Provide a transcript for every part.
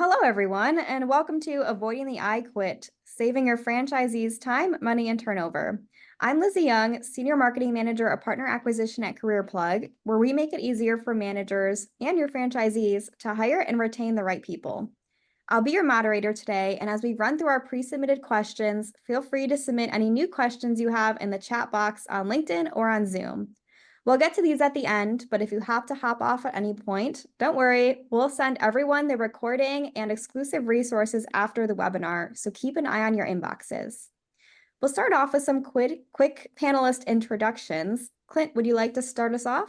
Hello, everyone, and welcome to Avoiding the I Quit, Saving Your Franchisees Time, Money, and Turnover. I'm Lizzy Young, Senior Marketing Manager of Partner Acquisition at CareerPlug, where we make it easier for managers and your franchisees to hire and retain the right people. I'll be your moderator today, and as we run through our pre-submitted questions, feel free to submit any new questions you have in the chat box on LinkedIn or on Zoom. We'll get to these at the end, but if you have to hop off at any point, don't worry, we'll send everyone the recording and exclusive resources after the webinar, so keep an eye on your inboxes. We'll start off with some quick panelist introductions. Clint, would you like to start us off?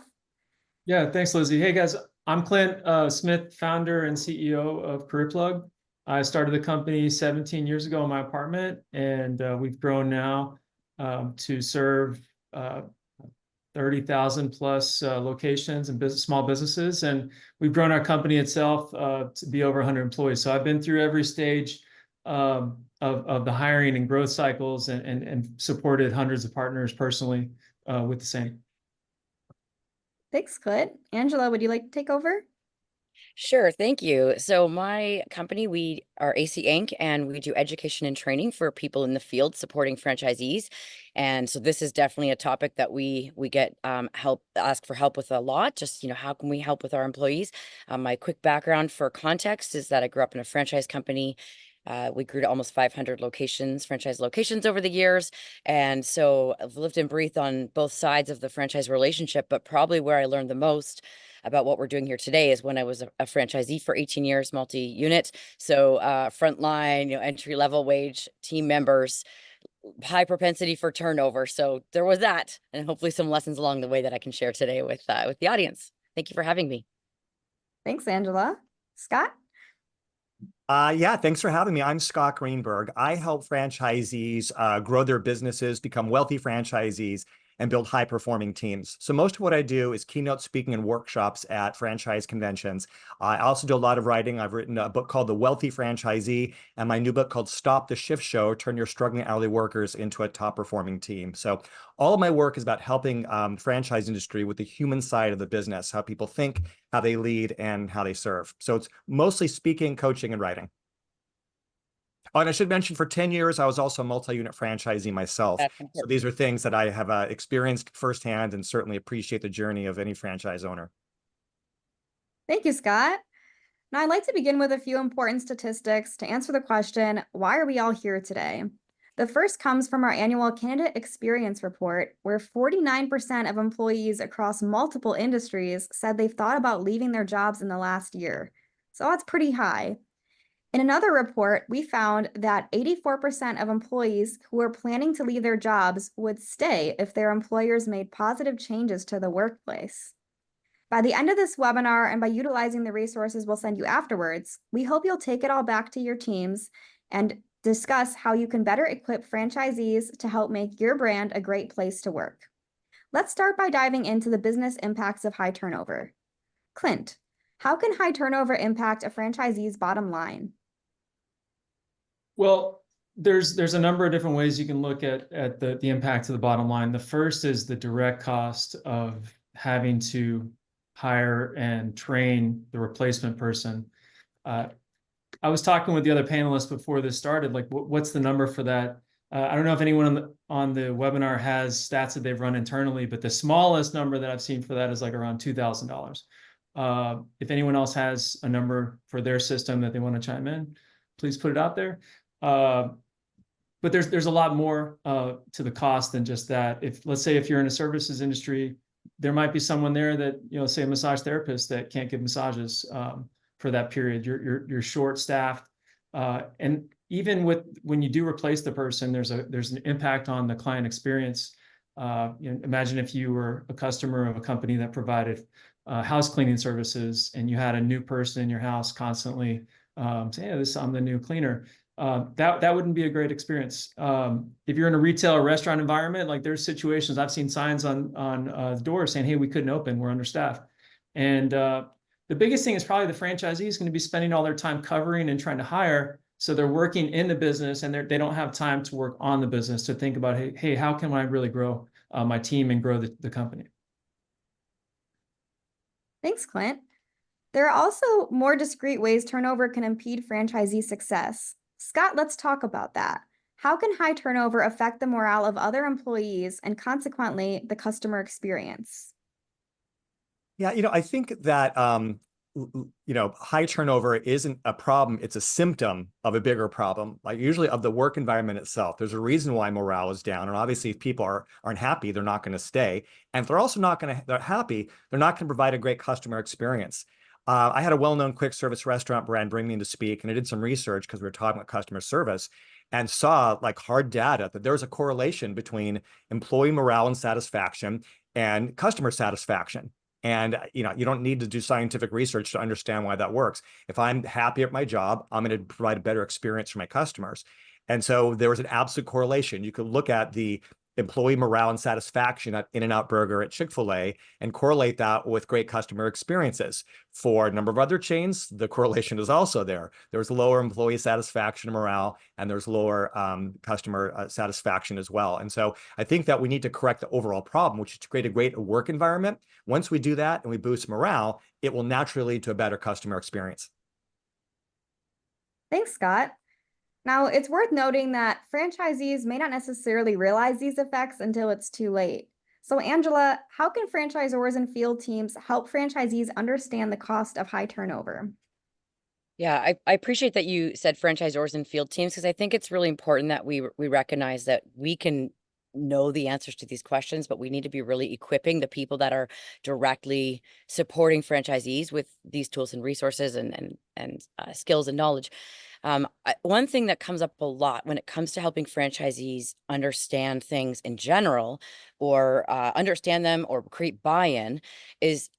Yeah, thanks, Lizzy. Hey, guys, I'm Clint Smith, founder and CEO of CareerPlug. I started the company 17 years ago in my apartment, and we've grown now to serve 30,000 plus locations and small businesses. And we've grown our company itself to be over 100 employees. So I've been through every stage of the hiring and growth cycles and supported hundreds of partners personally with the same. Thanks, Clint. Angela, would you like to take over? Sure, thank you. So my company, we are AC Inc., and we do education and training for people in the field supporting franchisees. And so this is definitely a topic that we get ask for help with a lot. Just, how can we help with our employees? My quick background for context is that I grew up in a franchise company. We grew to almost 500 franchise locations over the years. And so I've lived and breathed on both sides of the franchise relationship, but probably where I learned the most about what we're doing here today is when I was a franchisee for 18 years, multi-unit. So frontline, entry-level wage team members, high propensity for turnover. So there was that, and hopefully some lessons along the way that I can share today with the audience. Thank you for having me. Thanks, Angela. Scott? Yeah, thanks for having me. I'm Scott Greenberg. I help franchisees grow their businesses, become wealthy franchisees, and build high-performing teams. So most of what I do is keynote speaking and workshops at franchise conventions. I also do a lot of writing. I've written a book called The Wealthy Franchisee, and my new book called Stop the Shift Show, Turn Your Struggling Hourly Workers into a Top-Performing Team. So all of my work is about helping franchise industry with the human side of the business, how people think, how they lead, and how they serve. So it's mostly speaking, coaching, and writing. Oh, and I should mention, for 10 years, I was also a multi-unit franchisee myself. So these are things that I have experienced firsthand and certainly appreciate the journey of any franchise owner. Thank you, Scott. Now, I'd like to begin with a few important statistics to answer the question, why are we all here today? The first comes from our annual Candidate Experience Report, where 49% of employees across multiple industries said they've thought about leaving their jobs in the last year. So that's pretty high. In another report, we found that 84% of employees who were planning to leave their jobs would stay if their employers made positive changes to the workplace. By the end of this webinar, and by utilizing the resources we'll send you afterwards, we hope you'll take it all back to your teams and discuss how you can better equip franchisees to help make your brand a great place to work. Let's start by diving into the business impacts of high turnover. Clint, how can high turnover impact a franchisee's bottom line? Well, there's a number of different ways you can look at the impact to the bottom line. The first is the direct cost of having to hire and train the replacement person. I was talking with the other panelists before this started, like what's the number for that? I don't know if anyone on the webinar has stats that they've run internally, but the smallest number that I've seen for that is like around $2,000. If anyone else has a number for their system that they want to chime in, please put it out there. But there's a lot more to the cost than just that. Let's say if you're in a services industry, there might be someone there that, say a massage therapist that can't give massages for that period. You're short staffed, and even when you do replace the person, there's an impact on the client experience. Imagine if you were a customer of a company that provided house cleaning services, and you had a new person in your house constantly say, "Hey, I'm the new cleaner." That wouldn't be a great experience. If you're in a retail or restaurant environment, like there's situations, I've seen signs on the door saying, "Hey, we couldn't open, we're understaffed." And the biggest thing is probably the franchisee is going to be spending all their time covering and trying to hire. So they're working in the business, and they don't have time to work on the business to think about, hey, how can I really grow my team and grow the company? Thanks, Clint. There are also more discreet ways turnover can impede franchisee success. Scott, let's talk about that. How can high turnover affect the morale of other employees and consequently the customer experience? Yeah, I think that high turnover isn't a problem, it's a symptom of a bigger problem, like usually of the work environment itself. There's a reason why morale is down. And obviously if people aren't happy, they're not going to stay. And if they're also they're happy, they're not going to provide a great customer experience. I had a well-known quick service restaurant brand bring me in to speak, and I did some research because we were talking about customer service and saw like hard data that there was a correlation between employee morale and satisfaction and customer satisfaction. And you don't need to do scientific research to understand why that works. If I'm happy at my job, I'm going to provide a better experience for my customers. And so there was an absolute correlation. You could look at the employee morale and satisfaction at In-N-Out Burger, at Chick-fil-A, and correlate that with great customer experiences. For a number of other chains, the correlation is also there. There's lower employee satisfaction and morale, and there's lower customer satisfaction as well. And so I think that we need to correct the overall problem, which is to create a great work environment. Once we do that and we boost morale, it will naturally lead to a better customer experience. Thanks, Scott. Now, it's worth noting that franchisees may not necessarily realize these effects until it's too late. So, Angela, how can franchisors and field teams help franchisees understand the cost of high turnover? Yeah, I appreciate that you said franchisors and field teams, because I think it's really important that we recognize that we can know the answers to these questions, but we need to be really equipping the people that are directly supporting franchisees with these tools and resources and skills and knowledge. One thing that comes up a lot when it comes to helping franchisees understand things in general, or understand them or create buy-in, is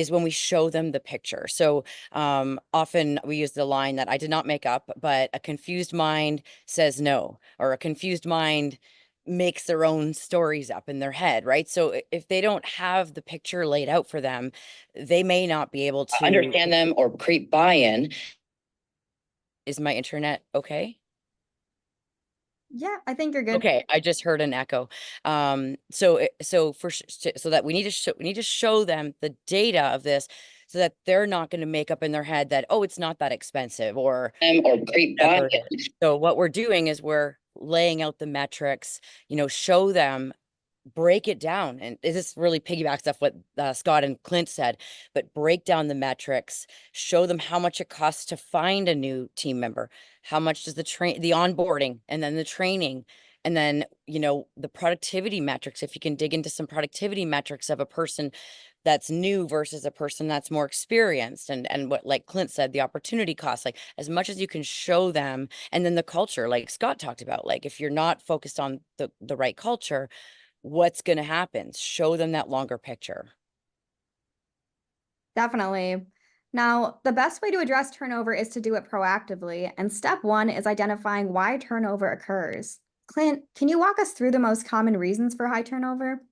when we show them the picture. So often we use the line that I did not make up, but a confused mind says no, or a confused mind makes their own stories up in their head, right? So if they don't have the picture laid out for them, they may not be able to understand them or create buy-in. Is my internet okay? Yeah, I think you're good. Okay, I just heard an echo. So that we need to show them the data of this, so that they're not going to make up in their head that, oh, it's not that expensive, or create buy-in. So what we're doing is we're laying out the metrics, show them, break it down. And this really piggybacks off what Scott and Clint said, but break down the metrics, show them how much it costs to find a new team member, how much does the onboarding, and then the training, and then, the productivity metrics. If you can dig into some productivity metrics of a person that's new versus a person that's more experienced, and what, like Clint said, the opportunity cost, like as much as you can show them. And then the culture, like Scott talked about, like if you're not focused on the right culture, what's going to happen? Show them that longer picture. Definitely. Now, the best way to address turnover is to do it proactively, and step one is identifying why turnover occurs. Clint, can you walk us through the most common reasons for high turnover?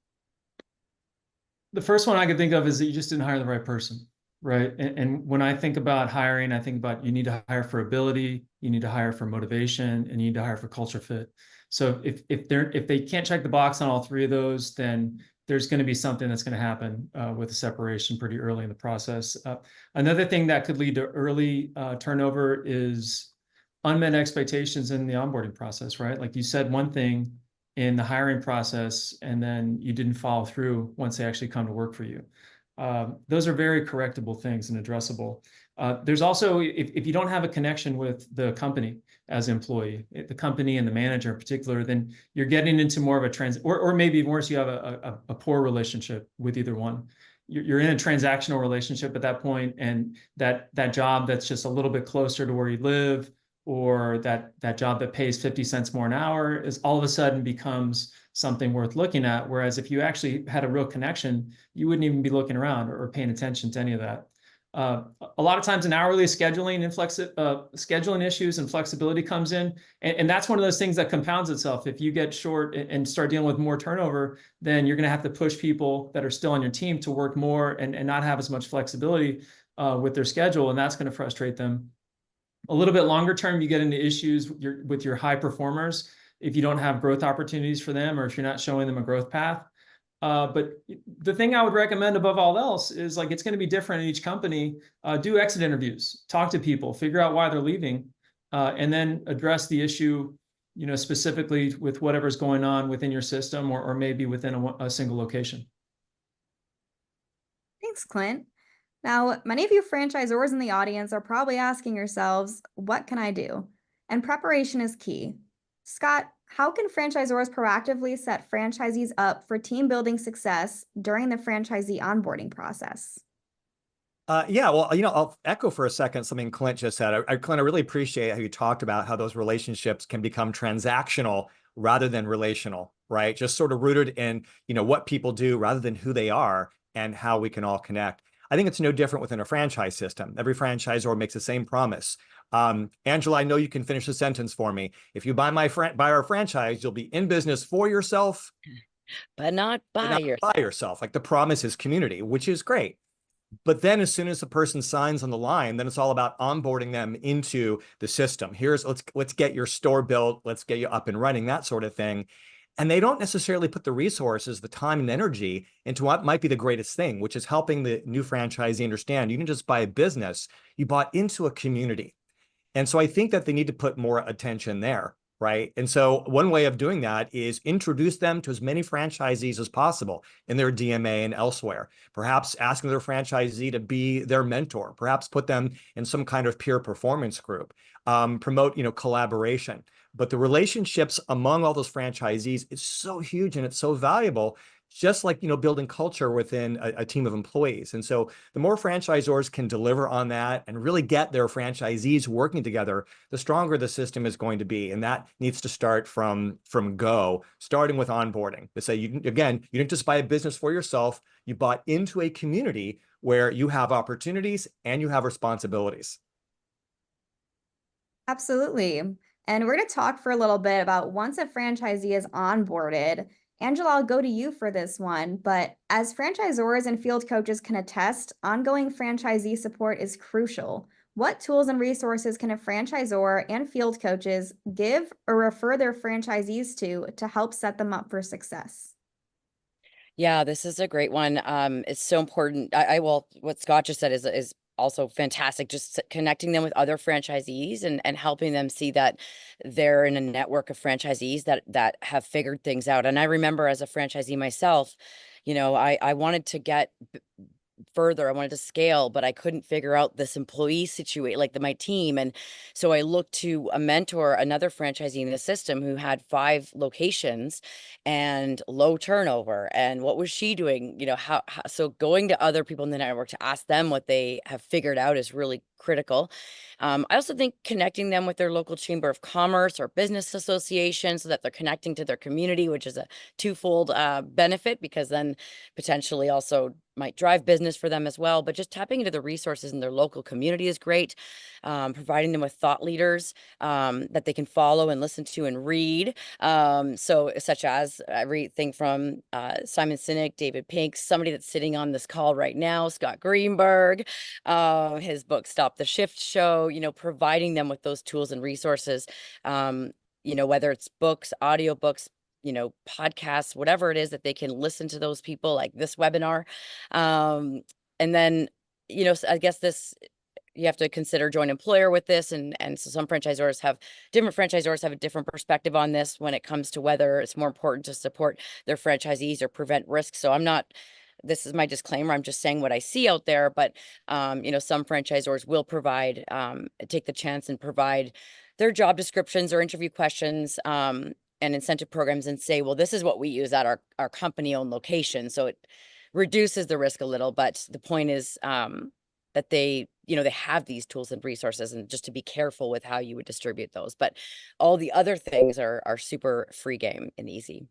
The first one I could think of is that you just didn't hire the right person, right? And when I think about hiring, I think about you need to hire for ability, you need to hire for motivation, and you need to hire for culture fit. So if they can't check the box on all three of those, then there's going to be something that's going to happen with a separation pretty early in the process. Another thing that could lead to early turnover is unmet expectations in the onboarding process, right? Like you said one thing in the hiring process, and then you didn't follow through once they actually come to work for you. Those are very correctable things and addressable. There's also, if you don't have a connection with the company as an employee, the company and the manager in particular, then you're getting into more of a or maybe even worse, you have a poor relationship with either one. You're in a transactional relationship at that point, and that job that's just a little bit closer to where you live, or that job that pays 50 cents more an hour, is all of a sudden becomes something worth looking at. Whereas if you actually had a real connection, you wouldn't even be looking around or paying attention to any of that. A lot of times in hourly scheduling and scheduling issues and flexibility comes in. And that's one of those things that compounds itself. If you get short and start dealing with more turnover, then you're going to have to push people that are still on your team to work more and not have as much flexibility with their schedule. And that's going to frustrate them. A little bit longer term, you get into issues with your high performers if you don't have growth opportunities for them, or if you're not showing them a growth path. But the thing I would recommend above all else is like, it's going to be different in each company. Do exit interviews, talk to people, figure out why they're leaving, and then address the issue, specifically with whatever's going on within your system or maybe within a single location. Thanks, Clint. Now, many of you franchisors in the audience are probably asking yourselves, what can I do? And preparation is key. Scott, how can franchisors proactively set franchisees up for team building success during the franchisee onboarding process? Yeah, well, I'll echo for a second something Clint just said. Clint, I really appreciate how you talked about how those relationships can become transactional rather than relational, right? Just sort of rooted in, what people do rather than who they are and how we can all connect. I think it's no different within a franchise system. Every franchisor makes the same promise. Angela, I know you can finish the sentence for me. If you buy our franchise, you'll be in business for yourself, But not but by not yourself. by yourself. Like the promise is community, which is great. But then as soon as the person signs on the line, then it's all about onboarding them into the system. Let's get your store built, let's get you up and running, that sort of thing. And they don't necessarily put the resources, the time and energy into what might be the greatest thing, which is helping the new franchisee understand you didn't just buy a business, you bought into a community. And so I think that they need to put more attention there, right? And so one way of doing that is introduce them to as many franchisees as possible in their DMA and elsewhere. Perhaps asking their franchisee to be their mentor, perhaps put them in some kind of peer performance group, promote, collaboration. But the relationships among all those franchisees is so huge and it's so valuable, just like, building culture within a team of employees. And so the more franchisors can deliver on that and really get their franchisees working together, the stronger the system is going to be. And that needs to start from go, starting with onboarding. To say, you didn't just buy a business for yourself, you bought into a community where you have opportunities and you have responsibilities. Absolutely. And we're going to talk for a little bit about once a franchisee is onboarded. Angela, I'll go to you for this one, but as franchisors and field coaches can attest, ongoing franchisee support is crucial. What tools and resources can a franchisor and field coaches give or refer their franchisees to help set them up for success? Yeah, this is a great one. It's so important. What Scott just said is also fantastic. Just connecting them with other franchisees and helping them see that they're in a network of franchisees that have figured things out. And I remember as a franchisee myself, I wanted to get further. I wanted to scale, but I couldn't figure out this employee situation, like my team. And so I looked to a mentor, another franchisee in the system who had 5 locations and low turnover. And what was she doing? So going to other people in the network to ask them what they have figured out is really critical. I also think connecting them with their local chamber of commerce or business association so that they're connecting to their community, which is a twofold benefit, because then potentially also might drive business for them as well. But just tapping into the resources in their local community is great. Providing them with thought leaders that they can follow and listen to and read. So such as everything from Simon Sinek, David Pink, somebody that's sitting on this call right now, Scott Greenberg, his book, Stop the Shift Show, providing them with those tools and resources, whether it's books, audiobooks, podcasts, whatever it is that they can listen to those people like this webinar. And then, I guess you have to consider joint employer with this. And so different franchisors have a different perspective on this when it comes to whether it's more important to support their franchisees or prevent risk. So this is my disclaimer. I'm just saying what I see out there, but, some franchisors will take the chance and provide their job descriptions or interview questions, and incentive programs and say, well, this is what we use at our company owned location. So it reduces the risk a little, but the point is, that they have these tools and resources, and just to be careful with how you would distribute those. But all the other things are super free game and easy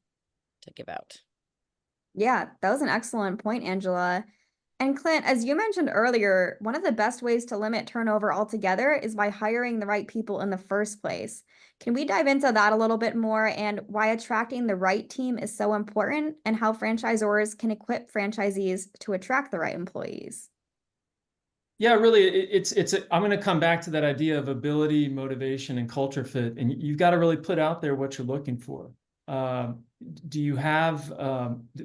to give out. Yeah, that was an excellent point, Angela. And Clint, as you mentioned earlier, one of the best ways to limit turnover altogether is by hiring the right people in the first place. Can we dive into that a little bit more and why attracting the right team is so important and how franchisors can equip franchisees to attract the right employees? Yeah, really, I'm going to come back to that idea of ability, motivation, and culture fit. And you've got to really put out there what you're looking for. do you have,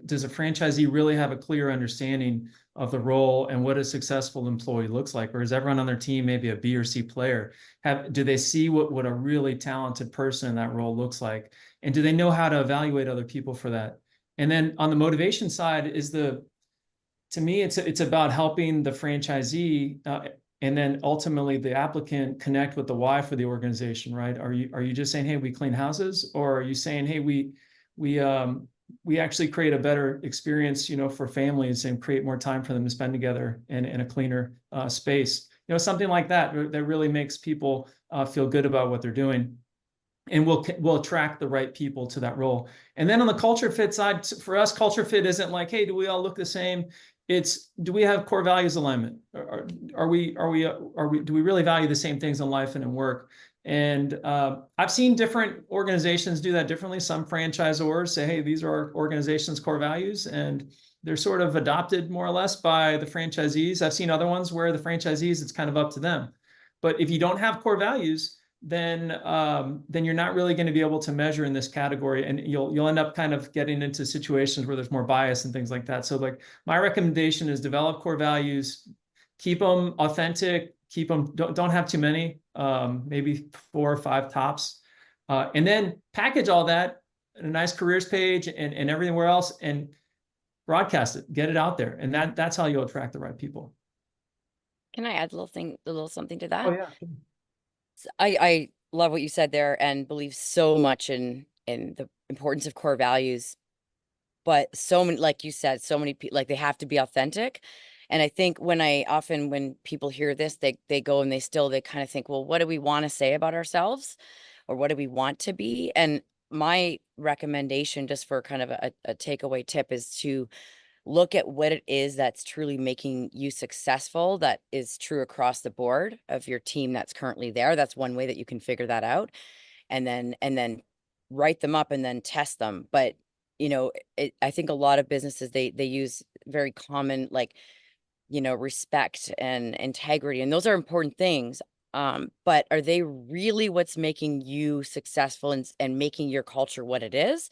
does a franchisee really have a clear understanding of the role and what a successful employee looks like? Or is everyone on their team maybe a B or C player? Do they see what a really talented person in that role looks like? And do they know how to evaluate other people for that? And then on the motivation side to me, it's about helping the franchisee and then ultimately the applicant connect with the why for the organization, right? Are you just saying, hey, we clean houses, or are you saying, hey, we actually create a better experience, for families and create more time for them to spend together in a cleaner space, something like that really makes people feel good about what they're doing. And we'll attract the right people to that role. And then on the culture fit side, for us, culture fit isn't like, hey, do we all look the same? It's, do we have core values alignment? Do we really value the same things in life and in work? And I've seen different organizations do that differently. Some franchisors say, hey, these are our organization's core values, and they're sort of adopted more or less by the franchisees. I've seen other ones where the franchisees, it's kind of up to them. But if you don't have core values, then you're not really going to be able to measure in this category, and you'll end up kind of getting into situations where there's more bias and things like that. So like my recommendation is develop core values, keep them authentic, keep them, don't have too many, maybe 4 or 5 tops, and then package all that in a nice careers page and everywhere else, and broadcast it, get it out there, and that's how you'll attract the right people. Can I add a little something to that? Oh yeah. I love what you said there, and believe so much in the importance of core values. But so many, like you said, so many people, like, they have to be authentic. And I think when people hear this, they go and they kind of think, well, what do we want to say about ourselves, or what do we want to be? And my recommendation, just for kind of a takeaway tip, is to look at what it is that's truly making you successful, that is true across the board of your team that's currently there. That's one way that you can figure that out, and then write them up and then test them. But I think a lot of businesses, they use very common, like, respect and integrity, and those are important things. But are they really what's making you successful and making your culture what it is?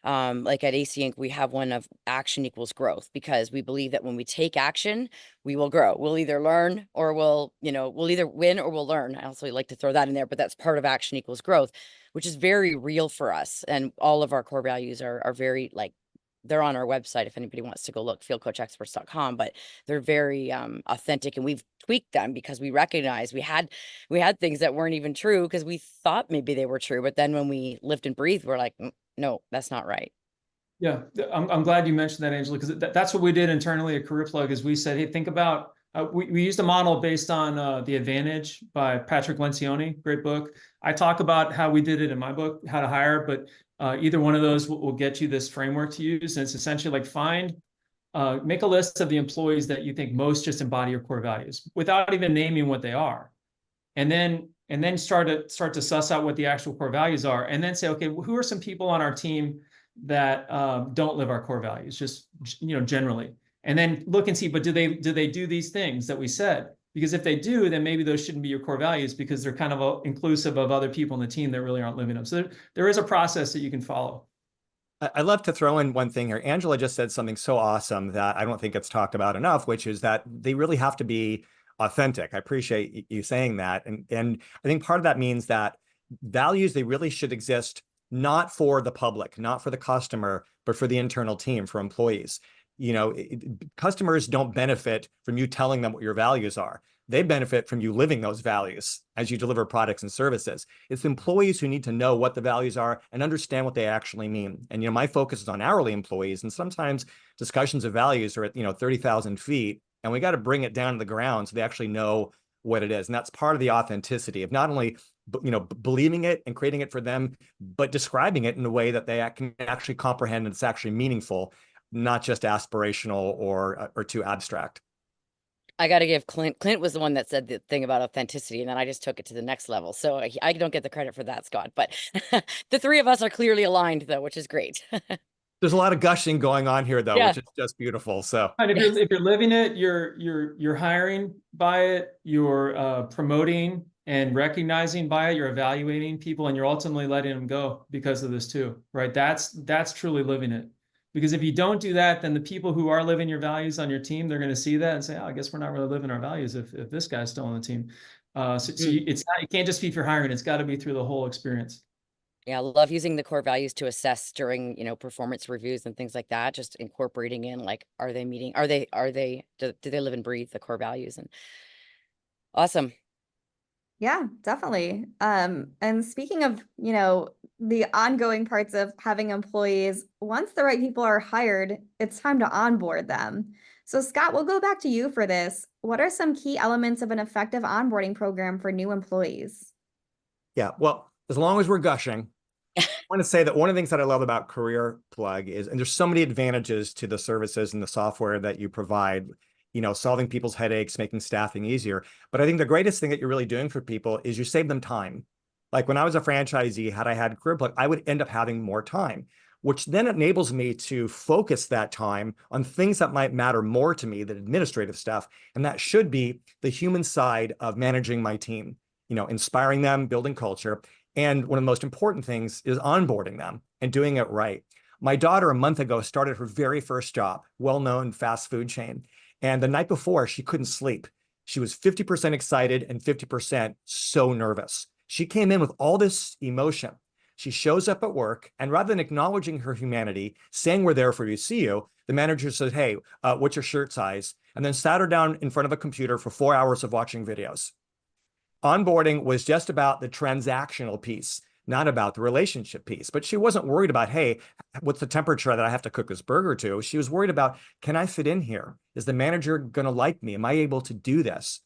Like at AC Inc., we have one of action equals growth, because we believe that when we take action, we will grow. We'll either learn, or we'll either win or we'll learn. I also like to throw that in there, but that's part of action equals growth, which is very real for us. And all of our core values are very, like, they're on our website if anybody wants to go look, fieldcoachexperts.com, but they're very authentic, and we've tweaked them because we recognize we had things that weren't even true, because we thought maybe they were true, but then when we lived and breathed, we're like, no, that's not right. Yeah, I'm glad you mentioned that, Angela, because that's what we did internally at Career Plug. Is we said, hey, think about, we used a model based on The Advantage by Patrick Lencioni, great book. I talk about how we did it in my book, How to Hire, but either one of those will get you this framework to use. And it's essentially like make a list of the employees that you think most just embody your core values without even naming what they are. And then start to suss out what the actual core values are, and then say, okay, well, who are some people on our team that don't live our core values, just generally, and then look and see, but do they do these things that we said? Because if they do, then maybe those shouldn't be your core values, because they're kind of inclusive of other people in the team that really aren't living them. So there is a process that you can follow. I'd love to throw in one thing here. Angela just said something so awesome that I don't think it's talked about enough, which is that they really have to be authentic. I appreciate you saying that. And I think part of that means that values, they really should exist not for the public, not for the customer, but for the internal team, for employees. Customers don't benefit from you telling them what your values are. They benefit from you living those values as you deliver products and services. It's employees who need to know what the values are and understand what they actually mean. And my focus is on hourly employees, and sometimes discussions of values are at 30,000 feet, and we got to bring it down to the ground so they actually know what it is. And that's part of the authenticity of not only believing it and creating it for them, but describing it in a way that they can actually comprehend and it's actually meaningful, not just aspirational or too abstract. I got to give Clint was the one that said the thing about authenticity, and then I just took it to the next level. So I don't get the credit for that, Scott, but the three of us are clearly aligned, though, which is great. There's a lot of gushing going on here, though, Yeah. which is just beautiful. So, and if you're living it, you're hiring by it, you're promoting And recognizing by it, you're evaluating people and you're ultimately letting them go because of this too, right? That's truly living it. Because if you don't do that, then the people who are living your values on your team, they're going to see that and say, oh, I guess we're not really living our values if this guy's still on the team. It's not, it can't just be for hiring. It's got to be through the whole experience. Yeah, I love using the core values to assess during, performance reviews and things like that. Just incorporating in, like, are they meeting, do they live and breathe the core values? And awesome. Yeah, definitely. And speaking of, the ongoing parts of having employees, once the right people are hired, it's time to onboard them. So Scott, we'll go back to you for this. What are some key elements of an effective onboarding program for new employees? Yeah, well, as long as we're gushing, I want to say that one of the things that I love about Career Plug is, and there's so many advantages to the services and the software that you provide, solving people's headaches, making staffing easier. But I think the greatest thing that you're really doing for people is you save them time. Like when I was a franchisee, had I had Career Plug, I would end up having more time, which then enables me to focus that time on things that might matter more to me than administrative stuff. And that should be the human side of managing my team, inspiring them, building culture. And one of the most important things is onboarding them and doing it right. My daughter a month ago started her very first job, well-known fast food chain. And the night before, she couldn't sleep. She was 50% excited and 50% so nervous. She came in with all this emotion. She shows up at work, and rather than acknowledging her humanity, saying we're there for you, see you, the manager said, hey, what's your shirt size? And then sat her down in front of a computer for 4 hours of watching videos. Onboarding was just about the transactional piece, not about the relationship piece. But she wasn't worried about, hey, what's the temperature that I have to cook this burger to? She was worried about, can I fit in here? Is the manager going to like me? Am I able to do this?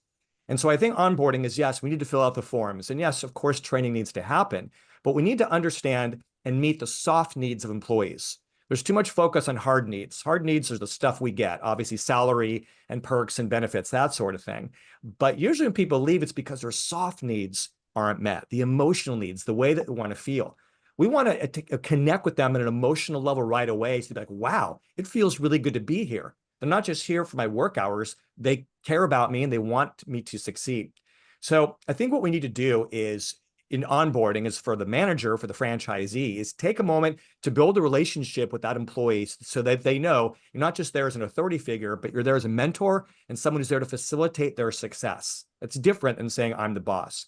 And so I think onboarding is, yes, we need to fill out the forms. And yes, of course, training needs to happen, but we need to understand and meet the soft needs of employees. There's too much focus on hard needs. Hard needs are the stuff we get, obviously salary and perks and benefits, that sort of thing. But usually when people leave, it's because their soft needs aren't met, the emotional needs, the way that they want to feel. We want to connect with them at an emotional level right away. So be like, wow, it feels really good to be here. They're not just here for my work hours. They care about me and they want me to succeed. So I think what we need to do is in onboarding is for the manager, for the franchisee, is take a moment to build a relationship with that employee so that they know you're not just there as an authority figure, but you're there as a mentor and someone who's there to facilitate their success. That's different than saying I'm the boss.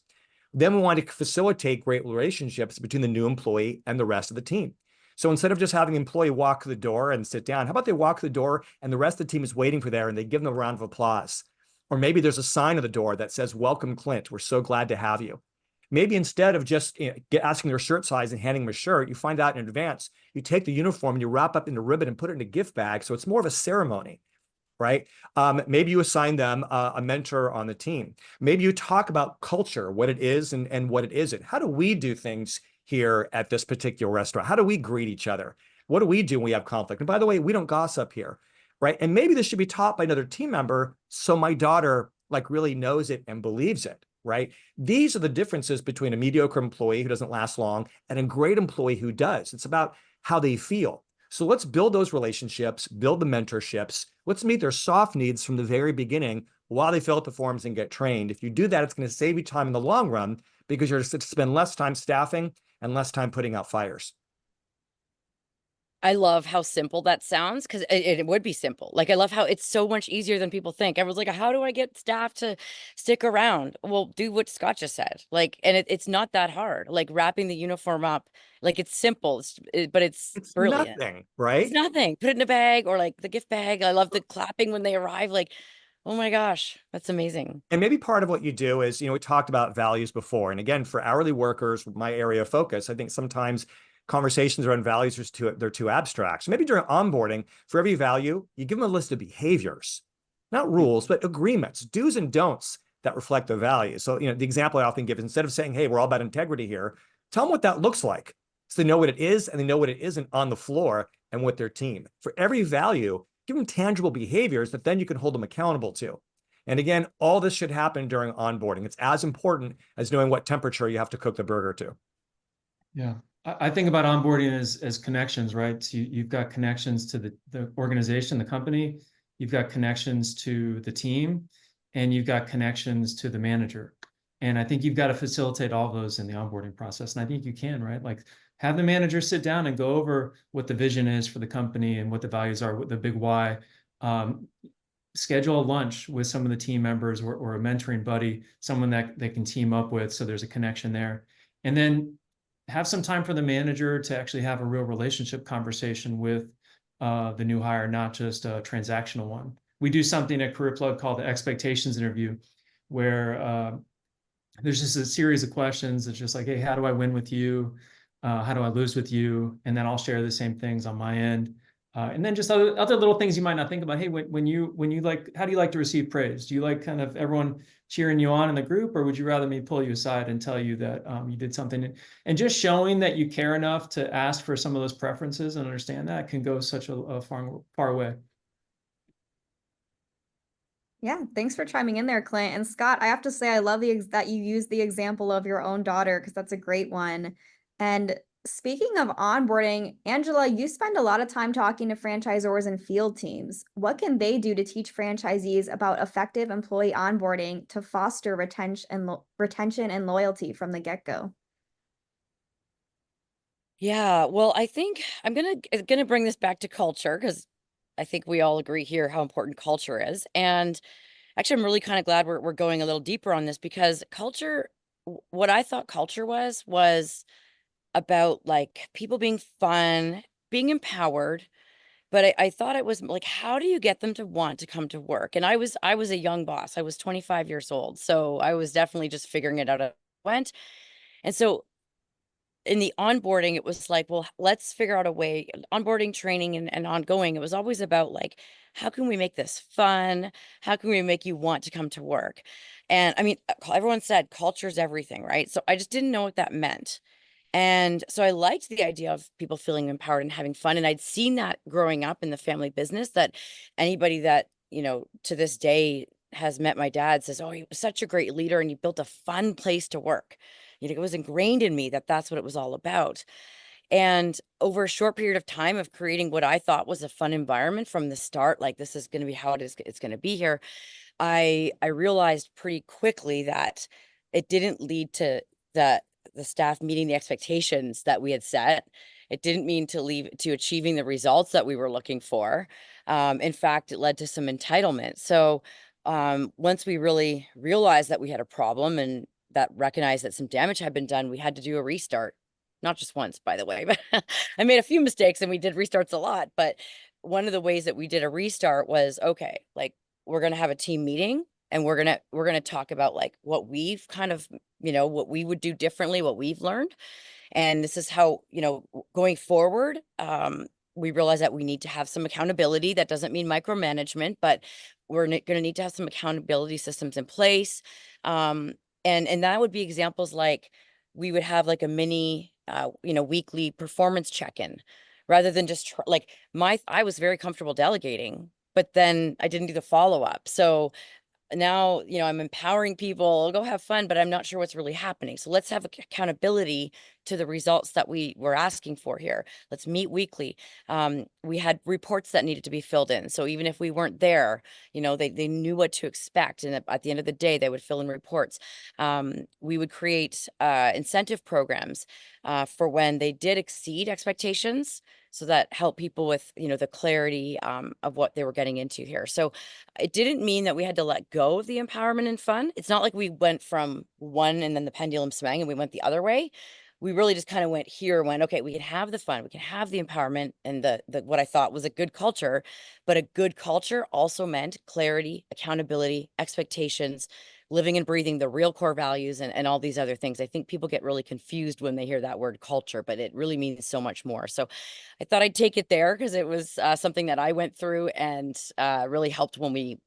Then we want to facilitate great relationships between the new employee and the rest of the team. So instead of just having the employee walk the door and sit down, how about they walk the door and the rest of the team is waiting for there and they give them a round of applause? Or maybe there's a sign on the door that says, welcome, Clint. We're so glad to have you. Maybe instead of just asking their shirt size and handing them a shirt, you find out in advance, you take the uniform and you wrap up in a ribbon and put it in a gift bag. So it's more of a ceremony, right? Maybe you assign them a mentor on the team. Maybe you talk about culture, what it is and what it isn't. How do we do things here at this particular restaurant? How do we greet each other? What do we do when we have conflict? And by the way, we don't gossip here, right? And maybe this should be taught by another team member so my daughter really knows it and believes it, right? These are the differences between a mediocre employee who doesn't last long and a great employee who does. It's about how they feel. So let's build those relationships, build the mentorships. Let's meet their soft needs from the very beginning while they fill out the forms and get trained. If you do that, it's going to save you time in the long run because you're going to spend less time staffing and less time putting out fires. I love how simple that sounds because it would be simple. Like, I love how it's so much easier than people think. Everyone's like, how do I get staff to stick around? Well, do what Scott just said. Like, and it's not that hard. Like wrapping the uniform up, like it's simple, but it's brilliant. Nothing, right? It's nothing. Put it in a bag or like the gift bag. I love the clapping when they arrive. Like, oh my gosh, that's amazing. And maybe part of what you do is, we talked about values before. And again, for hourly workers, my area of focus, I think sometimes conversations around values they're too abstract. So maybe during onboarding, for every value, you give them a list of behaviors, not rules, but agreements, do's and don'ts that reflect the values. So, the example I often give is instead of saying, hey, we're all about integrity here, tell them what that looks like. So they know what it is and they know what it isn't on the floor and with their team. For every value, give them tangible behaviors that then you can hold them accountable to. And again, all this should happen during onboarding. It's as important as knowing what temperature you have to cook the burger to. Yeah. I think about onboarding as connections, right? So you've got connections to the organization, the company, you've got connections to the team, and you've got connections to the manager. And I think you've got to facilitate all of those in the onboarding process. And I think you can, right? Like have the manager sit down and go over what the vision is for the company and what the values are, what the big why. Schedule a lunch with some of the team members or a mentoring buddy, someone that they can team up with. So there's a connection there. And then have some time for the manager to actually have a real relationship conversation with the new hire, not just a transactional one. We do something at Career Plug called the expectations interview, where there's just a series of questions. It's just like, hey, how do I win with you? How do I lose with you? And then I'll share the same things on my end. And then just other little things you might not think about. Hey, when you like, how do you like to receive praise? Do you like kind of everyone cheering you on in the group, or would you rather me pull you aside and tell you that you did something? And just showing that you care enough to ask for some of those preferences and understand that can go such a far way. Yeah, thanks for chiming in there, Clint. And Scott, I have to say, I love that you used the example of your own daughter, because that's a great one. And speaking of onboarding, Angela, you spend a lot of time talking to franchisors and field teams. What can they do to teach franchisees about effective employee onboarding to foster retention and loyalty from the get-go? Yeah, well, I think I'm gonna bring this back to culture, because I think we all agree here how important culture is. And actually, I'm really kind of glad we're going a little deeper on this, because culture, what I thought culture was about like people being fun, being empowered. But I thought it was like, how do you get them to want to come to work? And I was a young boss. I was 25 years old. So I was definitely just figuring it out as I went. And so in the onboarding, it was like, well, let's figure out a way, onboarding, training, and ongoing. It was always about like, how can we make this fun? How can we make you want to come to work? And I mean, everyone said culture is everything, right? So I just didn't know what that meant. And so I liked the idea of people feeling empowered and having fun. And I'd seen that growing up in the family business, that anybody that, to this day has met my dad says, oh, he was such a great leader and he built a fun place to work. It was ingrained in me that that's what it was all about. And over a short period of time of creating what I thought was a fun environment from the start, like this is going to be how it's going to be here, I realized pretty quickly that it didn't lead to the staff meeting the expectations that we had set. It didn't mean to lead to achieving the results that we were looking for. In fact, it led to some entitlement. So once we really realized that we had a problem and that recognized that some damage had been done, we had to do a restart. Not just once, by the way, but I made a few mistakes and we did restarts a lot. But one of the ways that we did a restart was, okay, like we're going to have a team meeting and we're going to talk about like what we've kind of, what we would do differently, what we've learned. And this is how, going forward, we realize that we need to have some accountability. That doesn't mean micromanagement, but we're going to need to have some accountability systems in place. And that would be examples like we would have like a mini, weekly performance check-in, rather than just like I was very comfortable delegating, but then I didn't do the follow-up. So now, I'm empowering people, go have fun, but I'm not sure what's really happening. So let's have accountability to the results that we were asking for here. Let's meet weekly. We had reports that needed to be filled in. So even if we weren't there, they knew what to expect. And at the end of the day, they would fill in reports. We would create incentive programs for when they did exceed expectations. So that helped people with, the clarity of what they were getting into here. So it didn't mean that we had to let go of the empowerment and fun. It's not like we went from one and then the pendulum swang and we went the other way. We really just kind of went, okay, we can have the fun, we can have the empowerment and the what I thought was a good culture, but a good culture also meant clarity, accountability, expectations, living and breathing the real core values and all these other things. I think people get really confused when they hear that word culture, but it really means so much more. So I thought I'd take it there because it was something that I went through and really helped when we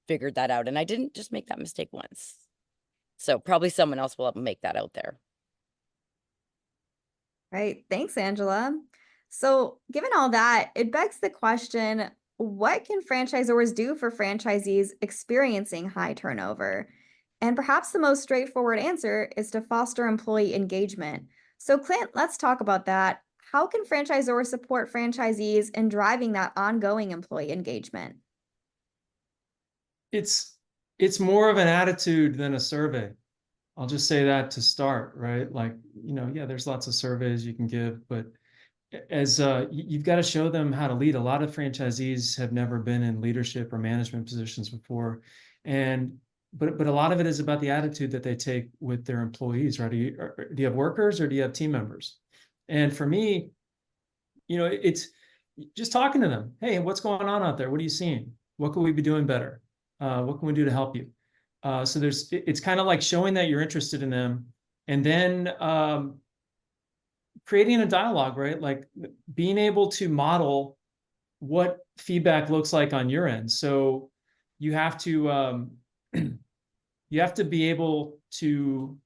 figured that out. And I didn't just make that mistake once. So probably someone else will make that out there. Right. Thanks, Angela. So given all that, it begs the question, what can franchisors do for franchisees experiencing high turnover? And perhaps the most straightforward answer is to foster employee engagement. So Clint, let's talk about that. How can franchisors support franchisees in driving that ongoing employee engagement? It's more of an attitude than a survey. I'll just say that to start, right? Like, yeah, there's lots of surveys you can give, but as you've got to show them how to lead. A lot of franchisees have never been in leadership or management positions before, and but a lot of it is about the attitude that they take with their employees, right? Do you have workers or do you have team members? And for me, it's just talking to them. Hey, what's going on out there? What are you seeing? What can we be doing better? What can we do to help you? So it's kind of like showing that you're interested in them, and then creating a dialogue, right? Like being able to model what feedback looks like on your end. So you have to you have to be able to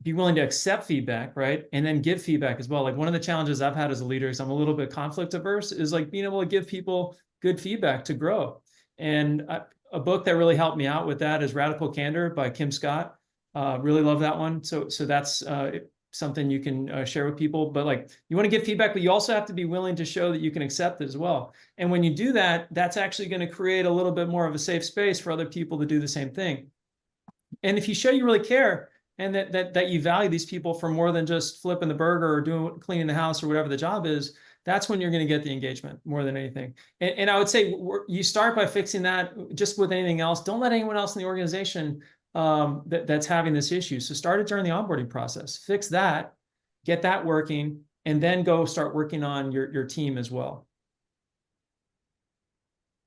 be willing to accept feedback, right? And then give feedback as well. Like one of the challenges I've had as a leader is I'm a little bit conflict averse, is like being able to give people good feedback to grow. And a book that really helped me out with that is Radical Candor by Kim Scott. Really love that one. So that's something you can share with people. But like you want to give feedback, but you also have to be willing to show that you can accept it as well. And when you do that, that's actually going to create a little bit more of a safe space for other people to do the same thing. And if you show you really care, and that you value these people for more than just flipping the burger or cleaning the house or whatever the job is, that's when you're going to get the engagement more than anything. And I would say you start by fixing that. Just with anything else, don't let anyone else in the organization that's having this issue. So start it during the onboarding process. Fix that, get that working, and then go start working on your team as well.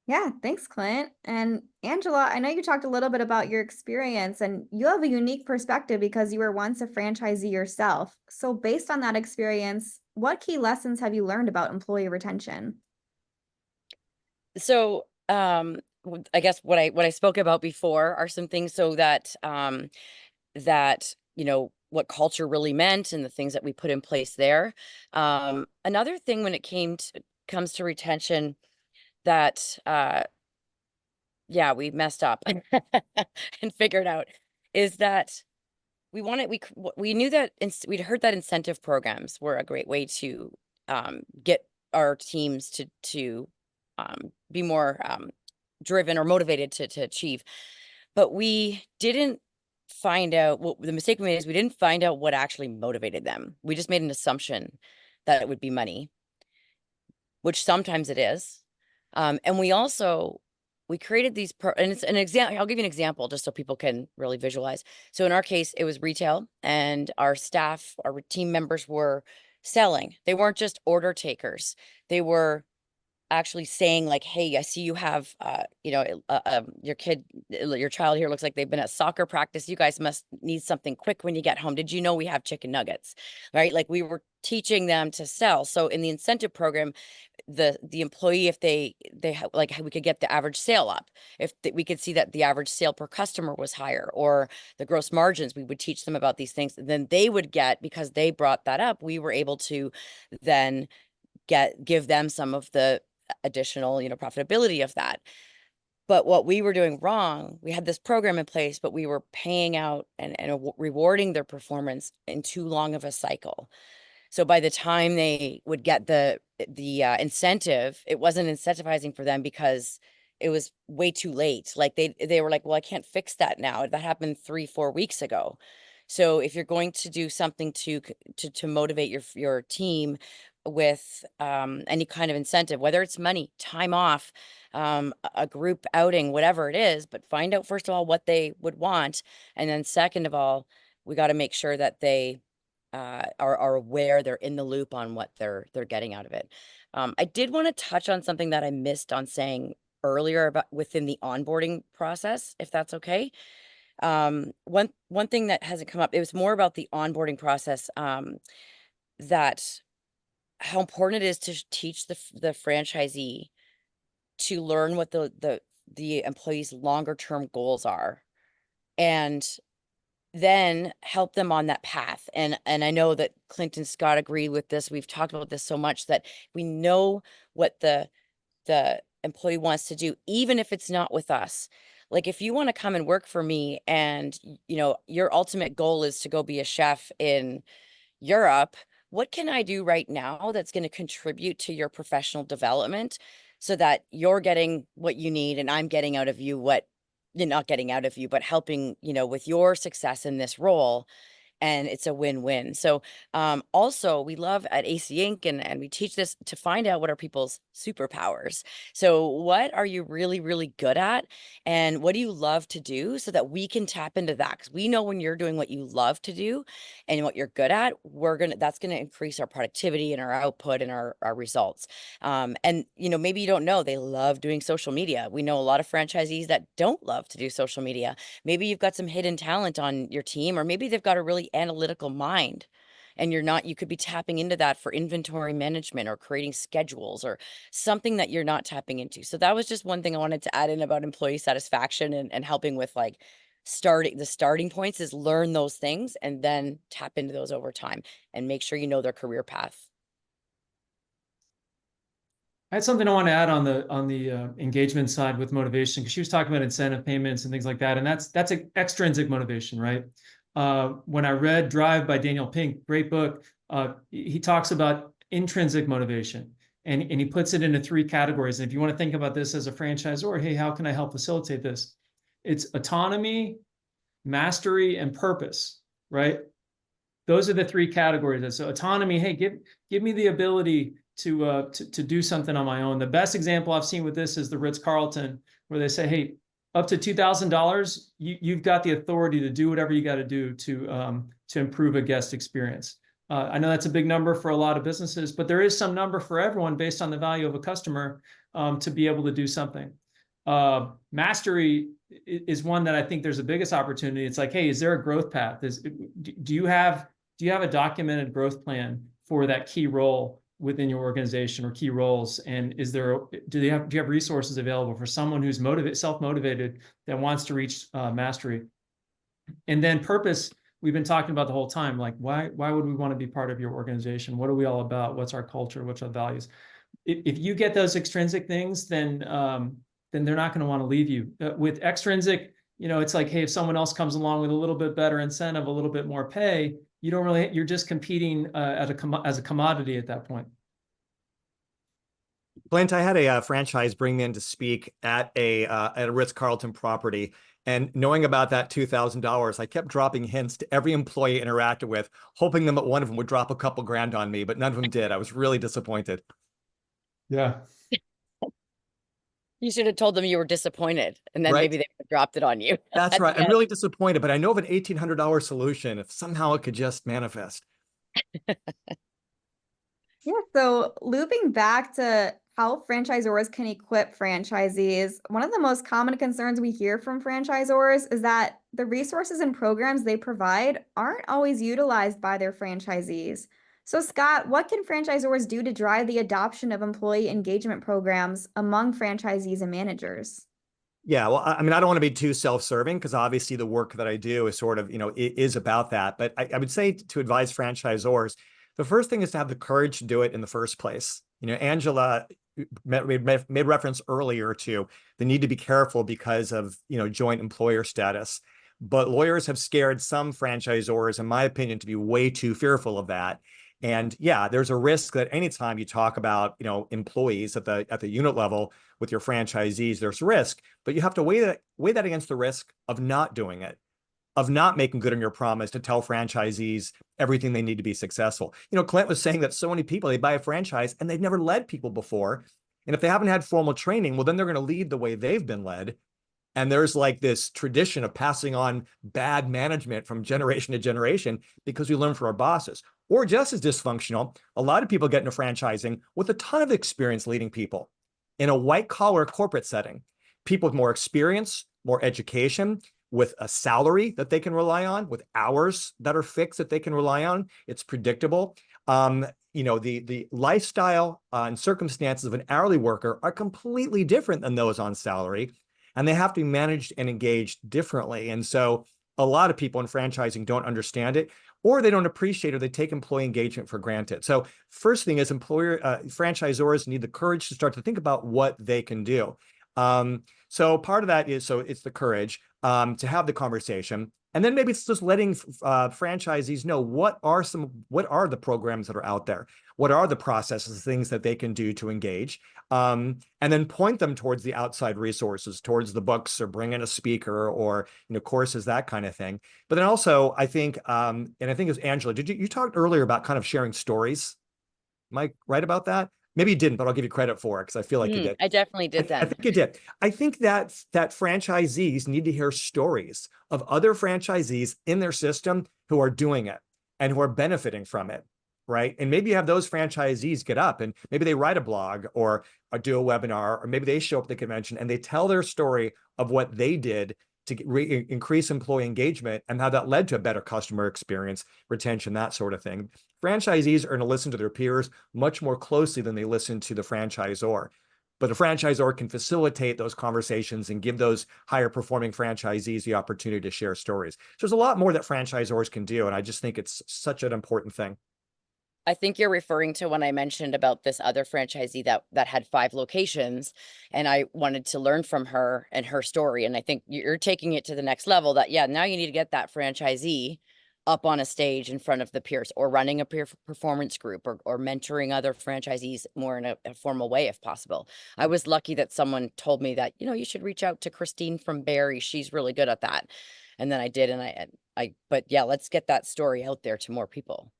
Yeah, thanks, Clint. And Angela, I know you talked a little bit about your experience, and you have a unique perspective because you were once a franchisee yourself. So based on that experience, what key lessons have you learned about employee retention? So, I guess what I spoke about before are some things so that what culture really meant and the things that we put in place there. Another thing when it comes to retention that we messed up and figured out is that we knew that we'd heard that incentive programs were a great way to get our teams to be more driven or motivated to achieve, but we didn't find out what the mistake we made is we didn't find out what actually motivated them. We just made an assumption that it would be money, which sometimes it is. And we created these and it's an example. I'll give you an example just so people can really visualize. So in our case, it was retail, and our staff, our team members were selling. They weren't just order takers. They were actually saying like, hey, I see you have, your child here looks like they've been at soccer practice. You guys must need something quick when you get home. Did you know we have chicken nuggets, right? Like we were teaching them to sell. So in the incentive program, the employee, if they like, we could get the average sale up. If we could see that the average sale per customer was higher, or the gross margins, we would teach them about these things. Then they would get, because they brought that up, we were able to then give them some of the additional, profitability of that. But what we were doing wrong, we had this program in place, but we were paying out and rewarding their performance in too long of a cycle. So by the time they would get the incentive, it wasn't incentivizing for them because it was way too late. Like they were like, well, I can't fix that now. That happened 3-4 weeks ago. So if you're going to do something to motivate your team with any kind of incentive, whether it's money, time off, a group outing, whatever it is, but find out first of all what they would want, and then second of all, we got to make sure that they are aware, they're in the loop on what they're getting out of it. I did want to touch on something that I missed on saying earlier about within the onboarding process, if that's okay. One thing that hasn't come up, it was more about the onboarding process, that how important it is to teach the franchisee to learn what the employee's longer term goals are, and then help them on that path. And I know that Clint and Scott agree with this. We've talked about this so much that we know what the employee wants to do, even if it's not with us. Like if you want to come and work for me and your ultimate goal is to go be a chef in Europe, what can I do right now that's going to contribute to your professional development so that you're getting what you need and I'm getting out of you what you're not getting out of you, but helping, with your success in this role. And it's a win-win. So also we love at AC Inc. and we teach this to find out what are people's superpowers. So what are you really, really good at? And what do you love to do so that we can tap into that? Because we know when you're doing what you love to do and what you're good at, that's gonna increase our productivity and our output and our results. And maybe you don't know they love doing social media. We know a lot of franchisees that don't love to do social media. Maybe you've got some hidden talent on your team, or maybe they've got a really analytical mind and you could be tapping into that for inventory management or creating schedules or something that you're not tapping into. So that was just one thing I wanted to add in about employee satisfaction and helping with like starting points is learn those things and then tap into those over time and make sure you know their career path. I had something I want to add on the engagement side with motivation, because she was talking about incentive payments and things like that, and that's an extrinsic motivation, right? When I read Drive by Daniel Pink, great book, he talks about intrinsic motivation, and he puts it into 3 categories. And if you want to think about this as a franchisor, hey, how can I help facilitate this? It's autonomy, mastery, and purpose, right? Those are the 3 categories. So autonomy, hey, give me the ability to do something on my own. The best example I've seen with this is the Ritz-Carlton, where they say, hey, up to $2,000, you've got the authority to do whatever you got to do to improve a guest experience. I know that's a big number for a lot of businesses, but there is some number for everyone based on the value of a customer to be able to do something. Mastery is one that I think there's the biggest opportunity. It's like, hey, is there a growth path? Do you have a documented growth plan for that key role within your organization, or key roles? And do you have resources available for someone who's self-motivated that wants to reach mastery? And then purpose, we've been talking about the whole time, like why would we want to be part of your organization? What are we all about? What's our culture? What's our values? If you get those extrinsic things, then they're not going to want to leave you. With extrinsic, it's like, hey, if someone else comes along with a little bit better incentive, a little bit more pay, you're just competing as a commodity at that point. Clint, I had a franchise bring me in to speak at a Ritz-Carlton property, and knowing about that $2,000, I kept dropping hints to every employee I interacted with, hoping that one of them would drop a couple grand on me, but none of them did. I was really disappointed. Yeah. You should have told them you were disappointed, and then Right? maybe they would have dropped it on you. That's right. I'm really disappointed, but I know of an $1,800 solution if somehow it could just manifest. Yeah, so looping back to how franchisors can equip franchisees, one of the most common concerns we hear from franchisors is that the resources and programs they provide aren't always utilized by their franchisees. So Scott, what can franchisors do to drive the adoption of employee engagement programs among franchisees and managers? Yeah, well, I mean, I don't want to be too self-serving, because obviously the work that I do is sort of, is about that. But I would say to advise franchisors, the first thing is to have the courage to do it in the first place. Angela made reference earlier to the need to be careful because of, joint employer status. But lawyers have scared some franchisors, in my opinion, to be way too fearful of that. And yeah, there's a risk that anytime you talk about, employees at the unit level with your franchisees, there's risk, but you have to weigh that against the risk of not doing it, of not making good on your promise to tell franchisees everything they need to be successful. Clint was saying that so many people, they buy a franchise and they've never led people before. And if they haven't had formal training, well, then they're going to lead the way they've been led. And there's like this tradition of passing on bad management from generation to generation because we learn from our bosses. Or just as dysfunctional, a lot of people get into franchising with a ton of experience leading people in a white-collar corporate setting. People with more experience, more education, with a salary that they can rely on, with hours that are fixed that they can rely on. It's predictable. The lifestyle and circumstances of an hourly worker are completely different than those on salary, and they have to be managed and engaged differently. And so a lot of people in franchising don't understand it, or they don't appreciate, or they take employee engagement for granted. So first thing is franchisors need the courage to start to think about what they can do. So part of that is, so it's the courage to have the conversation. And then maybe it's just letting franchisees know what are the programs that are out there, what are the processes, things that they can do to engage, and then point them towards the outside resources, towards the books, or bring in a speaker, or courses, that kind of thing. But then also, I think, and I think it was Angela, you talked earlier about kind of sharing stories? Am I right about that? Maybe you didn't, but I'll give you credit for it because I feel like you did. I definitely did I then. think you did. I think that franchisees need to hear stories of other franchisees in their system who are doing it and who are benefiting from it, right? And maybe you have those franchisees get up and maybe they write a blog or do a webinar, or maybe they show up at the convention and they tell their story of what they did to increase employee engagement and how that led to a better customer experience, retention, that sort of thing. Franchisees are going to listen to their peers much more closely than they listen to the franchisor. But a franchisor can facilitate those conversations and give those higher performing franchisees the opportunity to share stories. So there's a lot more that franchisors can do. And I just think it's such an important thing. I think you're referring to when I mentioned about this other franchisee that had 5 locations, and I wanted to learn from her and her story. And I think you're taking it to the next level, that, yeah, now you need to get that franchisee up on a stage in front of the peers, or running a peer performance group, or mentoring other franchisees more in a formal way if possible. I was lucky that someone told me that, you should reach out to Christine from Barry. She's really good at that. And then I did. And but yeah, let's get that story out there to more people.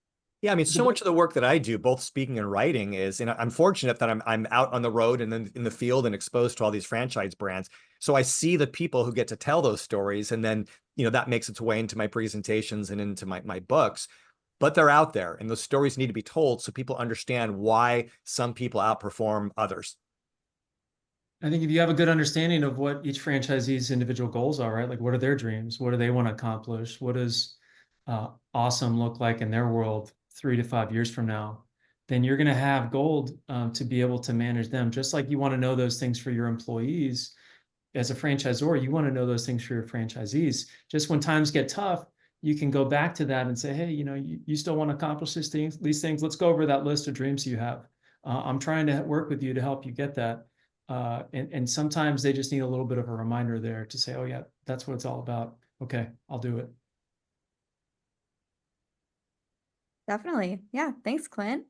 Yeah, I mean, so much of the work that I do, both speaking and writing, is, I'm fortunate that I'm out on the road and then in the field and exposed to all these franchise brands. So I see the people who get to tell those stories, and then that makes its way into my presentations and into my books. But they're out there, and those stories need to be told so people understand why some people outperform others. I think if you have a good understanding of what each franchisee's individual goals are, right? Like, what are their dreams? What do they want to accomplish? What does awesome look like in their world 3 to 5 years from now? Then you're going to have gold to be able to manage them. Just like you want to know those things for your employees. As a franchisor, you want to know those things for your franchisees. Just when times get tough, you can go back to that and say, hey, you still want to accomplish these things. Let's go over that list of dreams you have. I'm trying to work with you to help you get that. And sometimes they just need a little bit of a reminder there to say, oh yeah, that's what it's all about. Okay, I'll do it. Definitely. Yeah. Thanks, Clint.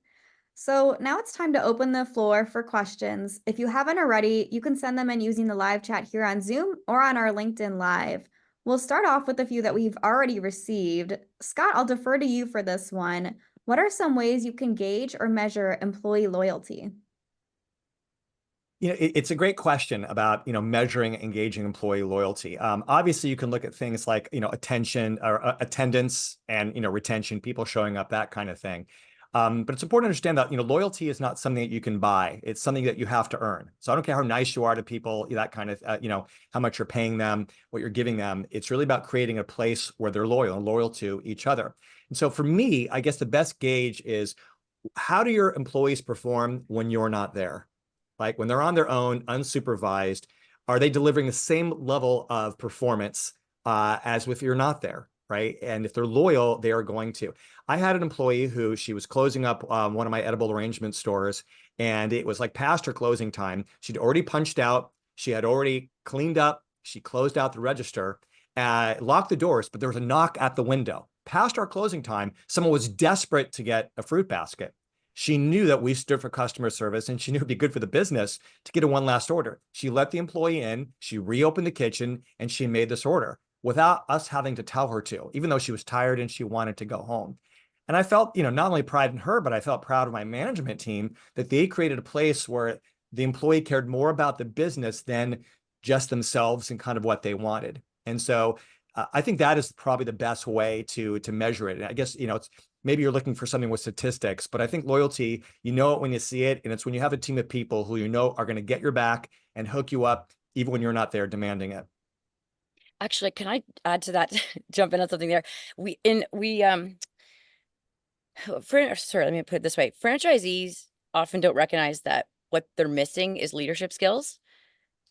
So now it's time to open the floor for questions. If you haven't already, you can send them in using the live chat here on Zoom or on our LinkedIn Live. We'll start off with a few that we've already received. Scott, I'll defer to you for this one. What are some ways you can gauge or measure employee loyalty? It's a great question about, measuring and engaging employee loyalty. Obviously, you can look at things like, attention or attendance and, retention, people showing up, that kind of thing. But it's important to understand that, loyalty is not something that you can buy. It's something that you have to earn. So I don't care how nice you are to people, that kind of, how much you're paying them, what you're giving them. It's really about creating a place where they're loyal and loyal to each other. And so for me, I guess the best gauge is, how do your employees perform when you're not there? Like when they're on their own, unsupervised, are they delivering the same level of performance as if you're not there, right? And if they're loyal, they are going to. I had an employee who, she was closing up one of my edible arrangement stores, and it was like past her closing time. She'd already punched out. She had already cleaned up. She closed out the register, locked the doors, but there was a knock at the window. Past our closing time, someone was desperate to get a fruit basket. She knew that we stood for customer service, and she knew it'd be good for the business to get a one last order. She let the employee in, she reopened the kitchen, and she made this order without us having to tell her to, even though she was tired and she wanted to go home. And I felt, not only pride in her, but I felt proud of my management team that they created a place where the employee cared more about the business than just themselves and kind of what they wanted. And so I think that is probably the best way to measure it. And I guess, it's, maybe you're looking for something with statistics, but I think loyalty, you know it when you see it. And it's when you have a team of people who are going to get your back and hook you up, even when you're not there demanding it. Actually, can I add to that? Jump in on something there. Sorry, let me put it this way. Franchisees often don't recognize that what they're missing is leadership skills,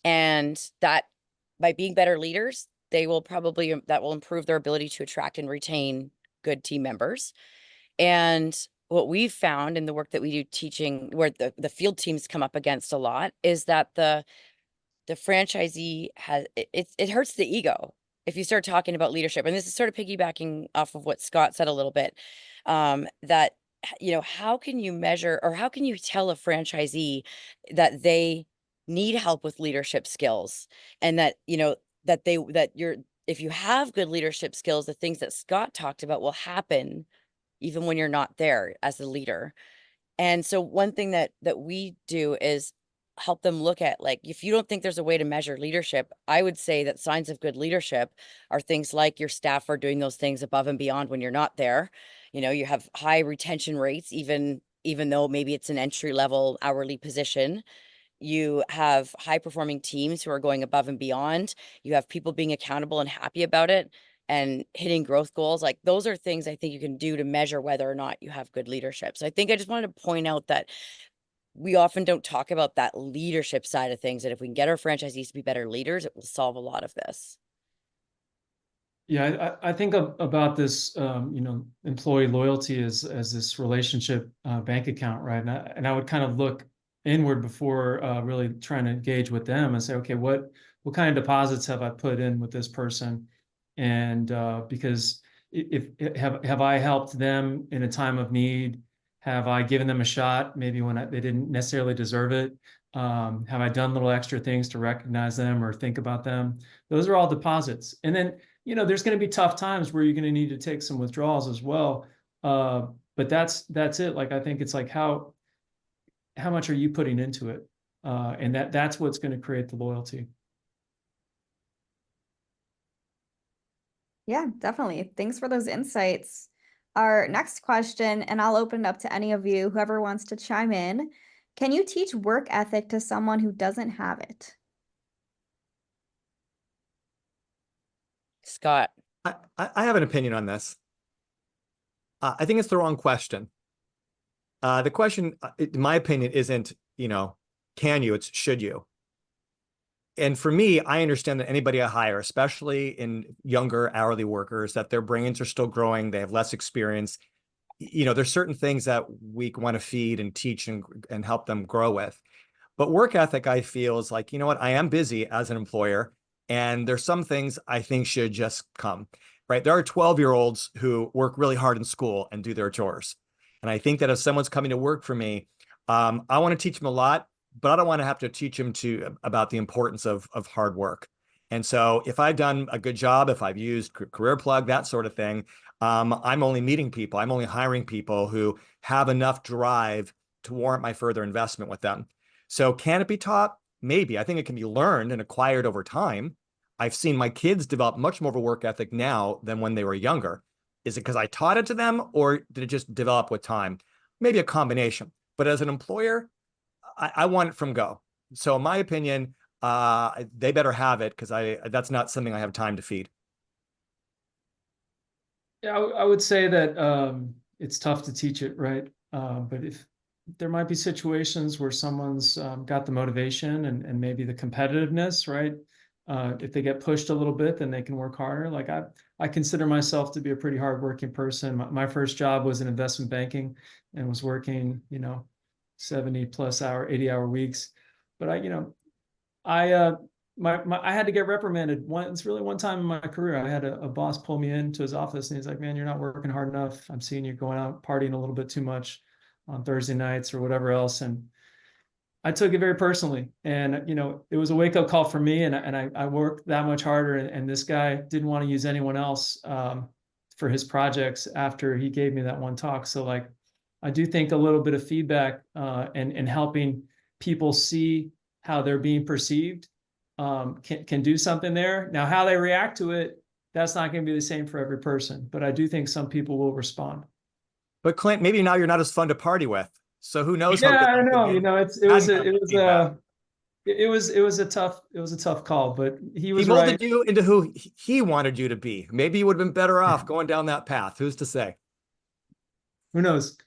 and that by being better leaders, that will improve their ability to attract and retain good team members. And what we've found in the work that we do teaching, where the field teams come up against a lot, is that the franchisee it hurts the ego if you start talking about leadership, and this is sort of piggybacking off of what Scott said a little bit, that, you know, how can you measure, or how can you tell a franchisee that they need help with leadership skills, and that, you know, that you're, if you have good leadership skills, the things that Scott talked about will happen even when you're not there as the leader. And so one thing that we do is help them look at, like, if you don't think there's a way to measure leadership, I would say that signs of good leadership are things like your staff are doing those things above and beyond when you're not there. You know, you have high retention rates, even though maybe it's an entry level hourly position. You have high performing teams who are going above and beyond. You have people being accountable and happy about it and hitting growth goals. Like, those are things I think you can do to measure whether or not you have good leadership. So I think I just wanted to point out that we often don't talk about that leadership side of things. And if we can get our franchisees to be better leaders, it will solve a lot of this. Yeah, I think about this, you know, employee loyalty as this relationship bank account, right? And I would kind of look inward before really trying to engage with them and say, okay, what kind of deposits have I put in with this person? And because if have I helped them in a time of need? Have I given them a shot maybe when they didn't necessarily deserve it? Have I done little extra things to recognize them or think about them? Those are all deposits. And then, you know, there's going to be tough times where you're going to need to take some withdrawals as well. But that's it. Like, I think it's like, how much are you putting into it? And that's what's going to create the loyalty. Yeah, definitely. Thanks for those insights. Our next question, and I'll open it up to any of you, whoever wants to chime in. Can you teach work ethic to someone who doesn't have it? Scott. I have an opinion on this. I think it's the wrong question. The question, in my opinion, isn't, you know, can you, it's should you. And for me, I understand that anybody I hire, especially in younger hourly workers, that their brains are still growing, they have less experience. You know, there's certain things that we want to feed and teach and help them grow with. But work ethic, I feel, is like, you know what, I am busy as an employer, and there's some things I think should just come, right? There are 12-year-olds who work really hard in school and do their chores. And I think that if someone's coming to work for me, I want to teach them a lot, but I don't want to have to teach them about the importance of hard work. And so if I've done a good job, if I've used Career Plug, that sort of thing, I'm only meeting people, I'm only hiring people who have enough drive to warrant my further investment with them. So can it be taught? Maybe. I think it can be learned and acquired over time. I've seen my kids develop much more of a work ethic now than when they were younger. Is it because I taught it to them, or did it just develop with time? Maybe a combination. But as an employer, I want it from go. So in my opinion, they better have it, because that's not something I have time to feed. Yeah, I would say that it's tough to teach it, right? But if there might be situations where someone's got the motivation and maybe the competitiveness, right? If they get pushed a little bit, then they can work harder. Like, I consider myself to be a pretty hardworking person. My first job was in investment banking and was working, you know, 70+ hour, 80-hour weeks. But I had to get reprimanded one time in my career. I had a boss pull me into his office and he's like, "Man, you're not working hard enough. I'm seeing you going out partying a little bit too much on Thursday nights or whatever else." And I took it very personally, and, you know, it was a wake up call for me. And I worked that much harder, and this guy didn't want to use anyone else for his projects after he gave me that one talk. So, like, I do think a little bit of feedback and helping people see how they're being perceived can do something there. Now, how they react to it, that's not going to be the same for every person, but I do think some people will respond. But Clint, maybe now you're not as fun to party with. So who knows how Yeah, good I that could know. be. You know, it was a tough call, but he He was molded right. you into who he wanted you to be. Maybe you would have been better off going down that path. Who's to say? Who knows?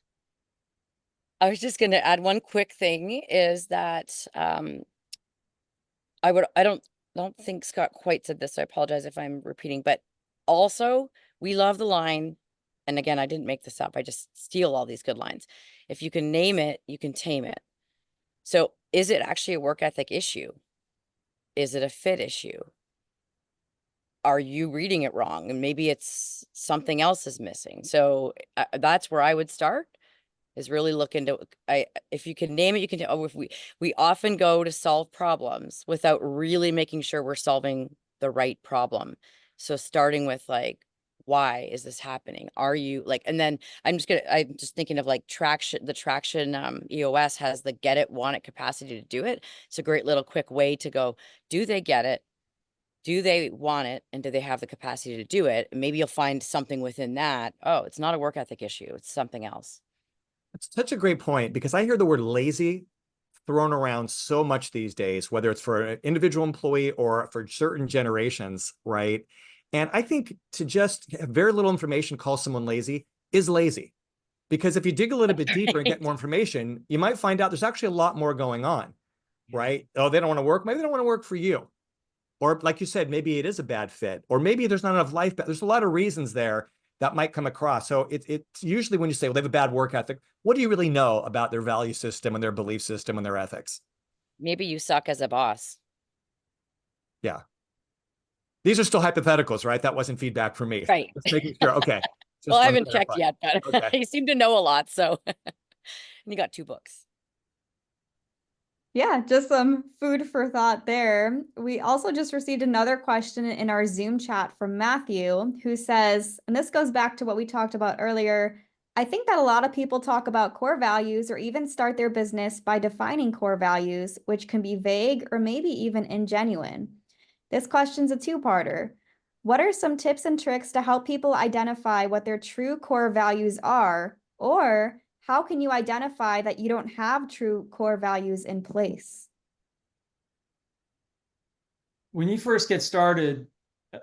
I was just going to add one quick thing, is that I don't think Scott quite said this, so I apologize if I'm repeating, but also, we love the line, and again, I didn't make this up, I just steal all these good lines. If you can name it, you can tame it. So is it actually a work ethic issue? Is it a fit issue? are you reading it wrong? And maybe it's something else is missing. So that's where I would start, is really look into, if you can name it, you can, if we often go to solve problems without really making sure we're solving the right problem. So starting with like, why is this happening? Are you like, and then I'm just thinking of like traction, the traction EOS has the get it, want it capacity to do it. It's a great little quick way to go, do they get it? Do they want it? And do they have the capacity to do it? And maybe you'll find something within that. Oh, it's not a work ethic issue. It's something else. It's such a great point, because I hear the word lazy thrown around so much these days, whether it's for an individual employee or for certain generations, right? And I think to just have very little information, call someone lazy is lazy. Because if you dig a little bit deeper and get more information, you might find out there's actually a lot more going on, right? Oh, they don't want to work. Maybe they don't want to work for you. Or like you said, maybe it is a bad fit, or maybe there's not enough life. There's a lot of reasons there that might come across. So it's usually when you say, well, they have a bad work ethic, what do you really know about their value system and their belief system and their ethics? Maybe you suck as a boss. Yeah. These are still hypotheticals, right? That wasn't feedback from me. Right. Just making sure. Okay. Well, I wanted haven't to checked clarify. yet, but Okay. you seem to know a lot. So and you got 2 books. Yeah, just some food for thought there. We also just received another question in our Zoom chat from Matthew, who says, and this goes back to what we talked about earlier, I think that a lot of people talk about core values or even start their business by defining core values, which can be vague or maybe even ingenuine. This question's a two-parter. What are some tips and tricks to help people identify what their true core values are? Or how can you identify that you don't have true core values in place? When you first get started,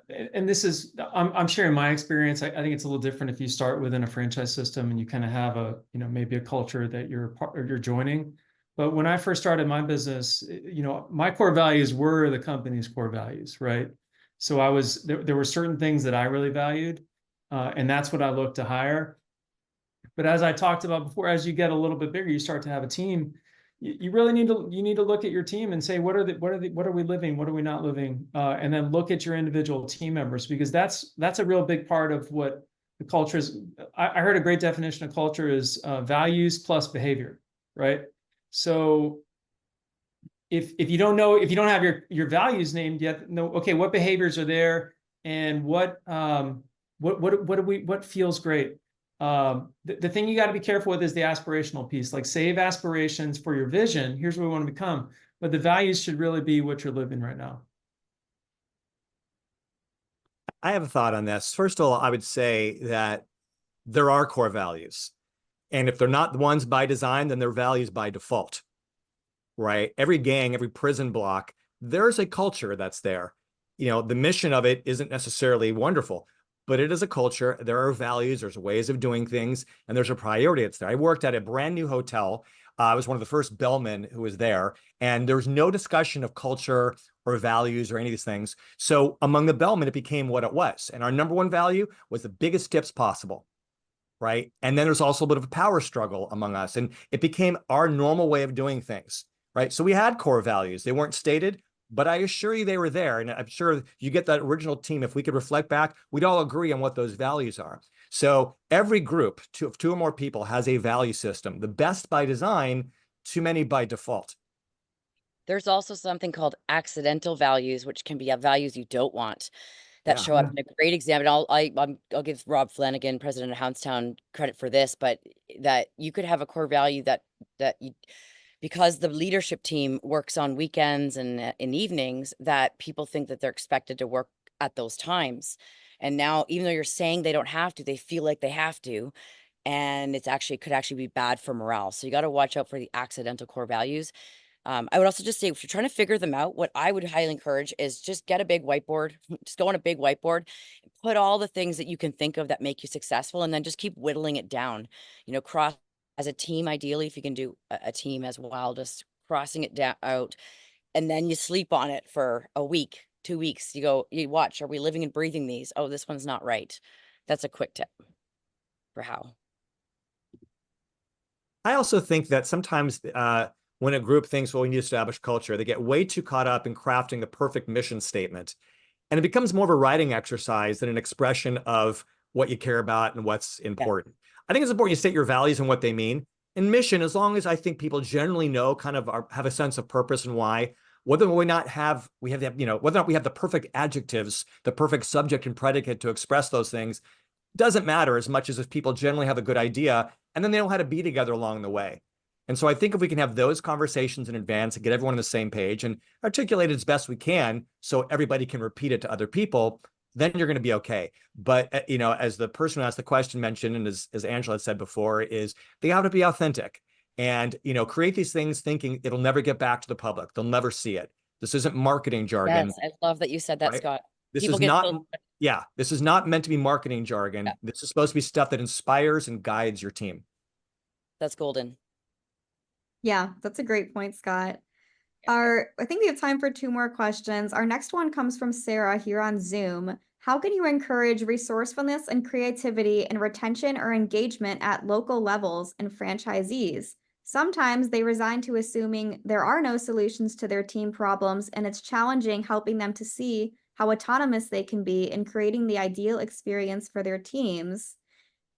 and this is, I'm sharing my experience. I think it's a little different if you start within a franchise system and you kind of have a, maybe a culture that you're joining. But when I first started my business, my core values were the company's core values, right? So there were certain things that I really valued, and that's what I looked to hire. But as I talked about before, as you get a little bit bigger, you start to have a team. You really need to look at your team and say, what are we living? What are we not living? And then look at your individual team members, because that's a real big part of what the culture is. I heard a great definition of culture is values plus behavior, right? So if you don't have your values named yet, no, okay, what behaviors are there, and what feels great. The thing you got to be careful with is the aspirational piece. Like, save aspirations for your vision. Here's what we want to become. But the values should really be what you're living right now. I have a thought on this. First of all, I would say that there are core values. And if they're not the ones by design, then they're values by default, right? Every gang, every prison block, there's a culture that's there. The mission of it isn't necessarily wonderful, but it is a culture. There are values, there's ways of doing things, and there's a priority that's there. I worked at a brand new hotel. I was one of the first bellmen who was there, and there was no discussion of culture or values or any of these things. So among the bellmen, it became what it was. And our number one value was the biggest tips possible, right? And then there's also a bit of a power struggle among us, and it became our normal way of doing things, right? So we had core values. They weren't stated, but I assure you they were there. And I'm sure you get that original team, if we could reflect back, we'd all agree on what those values are. So every group, two or more people, has a value system. The best by design, too many by default. There's also something called accidental values, which can be values you don't want, that show up in a great example. I'll give Rob Flanagan, president of Houndstown, credit for this, but that you could have a core value that you, because the leadership team works on weekends and in evenings, that people think that they're expected to work at those times. And now, even though you're saying they don't have to, they feel like they have to. And could actually be bad for morale. So you got to watch out for the accidental core values. I would also just say, if you're trying to figure them out, what I would highly encourage is just get a big whiteboard, just go on a big whiteboard, put all the things that you can think of that make you successful, and then just keep whittling it down, cross as a team. Ideally, if you can do a team as well, just crossing it down out, and then you sleep on it for a week, 2 weeks. You watch, are we living and breathing these? Oh, this one's not right. That's a quick tip for how. I also think that sometimes when a group thinks, well, we need to establish culture, they get way too caught up in crafting the perfect mission statement. And it becomes more of a writing exercise than an expression of what you care about and what's important. I think it's important you state your values and what they mean. And mission, as long as I think people generally know, kind of have a sense of purpose and why, whether or not we have the perfect adjectives, the perfect subject and predicate to express those things, doesn't matter as much as if people generally have a good idea and then they know how to be together along the way. And so I think if we can have those conversations in advance and get everyone on the same page and articulate it as best we can so everybody can repeat it to other people, then you're going to be okay. But, as the person who asked the question mentioned, and as Angela said before, is they have to be authentic and, create these things thinking it'll never get back to the public. They'll never see it. This isn't marketing jargon. Yes, I love that you said that, right? Scott. This People is get not, so- this is not meant to be marketing jargon. Yeah. This is supposed to be stuff that inspires and guides your team. That's golden. Yeah, that's a great point, Scott. I think we have time for 2 more questions. Our next one comes from Sarah here on Zoom. How can you encourage resourcefulness and creativity and retention or engagement at local levels in franchisees? Sometimes they resign to assuming there are no solutions to their team problems, and it's challenging helping them to see how autonomous they can be in creating the ideal experience for their teams.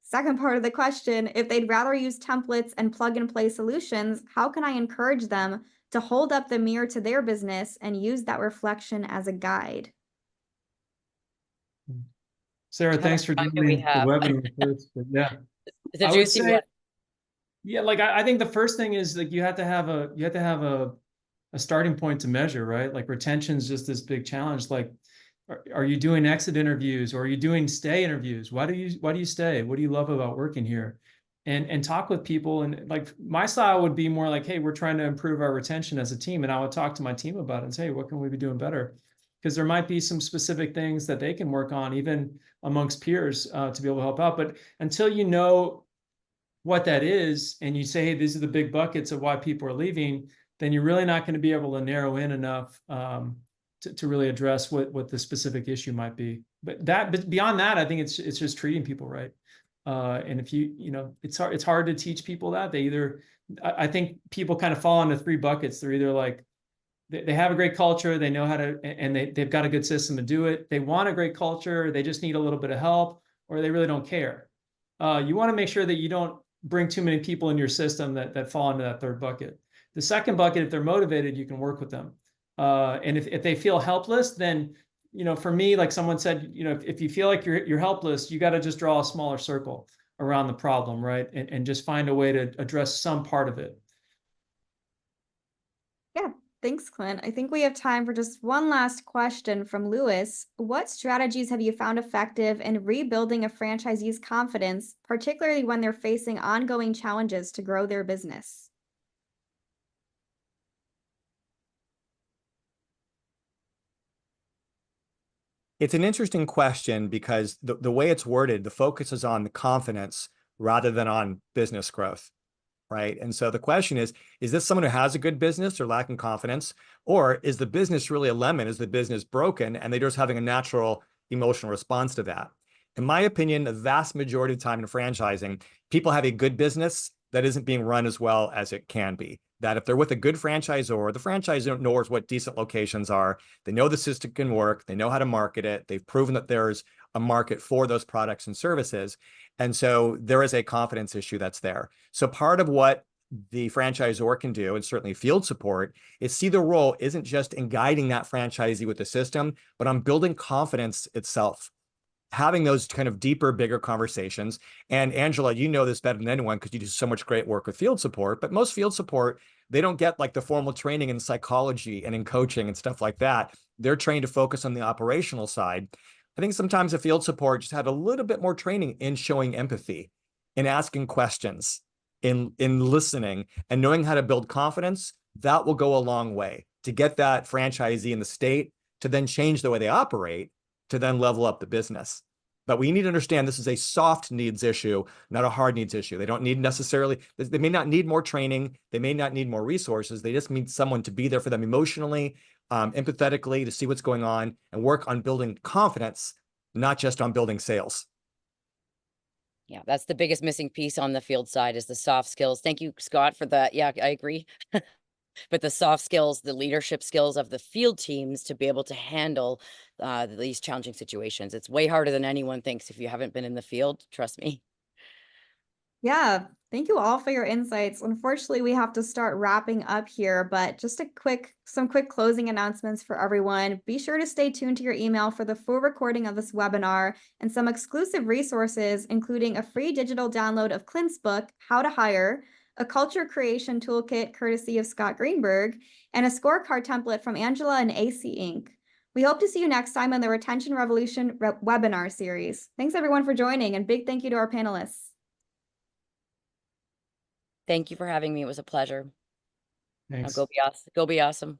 Second part of the question, if they'd rather use templates and plug and play solutions, how can I encourage them to hold up the mirror to their business and use that reflection as a guide? Sarah, How thanks much for time doing do we the have? webinar first. But yeah, It's a I would juicy say, one. yeah, like I think the first thing is like you have to have a starting point to measure, right? Like retention is just this big challenge. Like, are you doing exit interviews or are you doing stay interviews? Why do you stay? What do you love about working here? And talk with people. And like my style would be more like, hey, we're trying to improve our retention as a team. And I would talk to my team about it and say, hey, what can we be doing better? Because there might be some specific things that they can work on, even amongst peers, to be able to help out. But until you know what that is, and you say, hey, these are the big buckets of why people are leaving, then you're really not going to be able to narrow in enough to really address what the specific issue might be. But beyond that, I think it's just treating people right. And if it's hard to teach people that. I think people kind of fall into 3 buckets. They're either like, they have a great culture, they know how to, and they've got a good system to do it. They want a great culture, they just need a little bit of help, or they really don't care. You want to make sure that you don't bring too many people in your system that fall into that 3rd bucket. The second bucket, if they're motivated, you can work with them. And if they feel helpless, then, for me, like someone said, if you feel like you're helpless, you got to just draw a smaller circle around the problem, right? And just find a way to address some part of it. Yeah, thanks, Clint. I think we have time for just one last question from Lewis. What strategies have you found effective in rebuilding a franchisee's confidence, particularly when they're facing ongoing challenges to grow their business? It's an interesting question because the way it's worded, the focus is on the confidence rather than on business growth, right? And so the question is this someone who has a good business or lacking confidence? Or is the business really a lemon? Is the business broken and they're just having a natural emotional response to that? In my opinion, the vast majority of the time in franchising, people have a good business that isn't being run as well as it can be. That if they're with a good franchisor, the franchisor knows what decent locations are. They know the system can work. They know how to market it. They've proven that there's a market for those products and services. And so there is a confidence issue that's there. So part of what the franchisor can do, and certainly field support, is see the role isn't just in guiding that franchisee with the system, but on building confidence itself. Having those kind of deeper, bigger conversations. And Angela, you know this better than anyone because you do so much great work with field support, but most field support, they don't get like the formal training in psychology and in coaching and stuff like that. They're trained to focus on the operational side. I think sometimes the field support just had a little bit more training in showing empathy, in asking questions, in listening, and knowing how to build confidence. That will go a long way to get that franchisee in the state to then change the way they operate, to then level up the business. But we need to understand this is a soft needs issue, not a hard needs issue. They don't need necessarily, they may not need more training. They may not need more resources. They just need someone to be there for them emotionally, empathetically, to see what's going on and work on building confidence, not just on building sales. Yeah, that's the biggest missing piece on the field side is the soft skills. Thank you, Scott, for that. Yeah, I agree. but the soft skills, the leadership skills of the field teams to be able to handle these challenging situations. It's way harder than anyone thinks if you haven't been in the field, trust me. Yeah, thank you all for your insights. Unfortunately, we have to start wrapping up here, but just some quick closing announcements for everyone. Be sure to stay tuned to your email for the full recording of this webinar and some exclusive resources, including a free digital download of Clint's book, How to Hire, a culture creation toolkit courtesy of Scott Greenberg, and a scorecard template from Angela and AC Inc. We hope to see you next time on the Retention Revolution webinar series. Thanks everyone for joining, and big thank you to our panelists. Thank you for having me. It was a pleasure. Now Thanks. go be awesome. Go be awesome.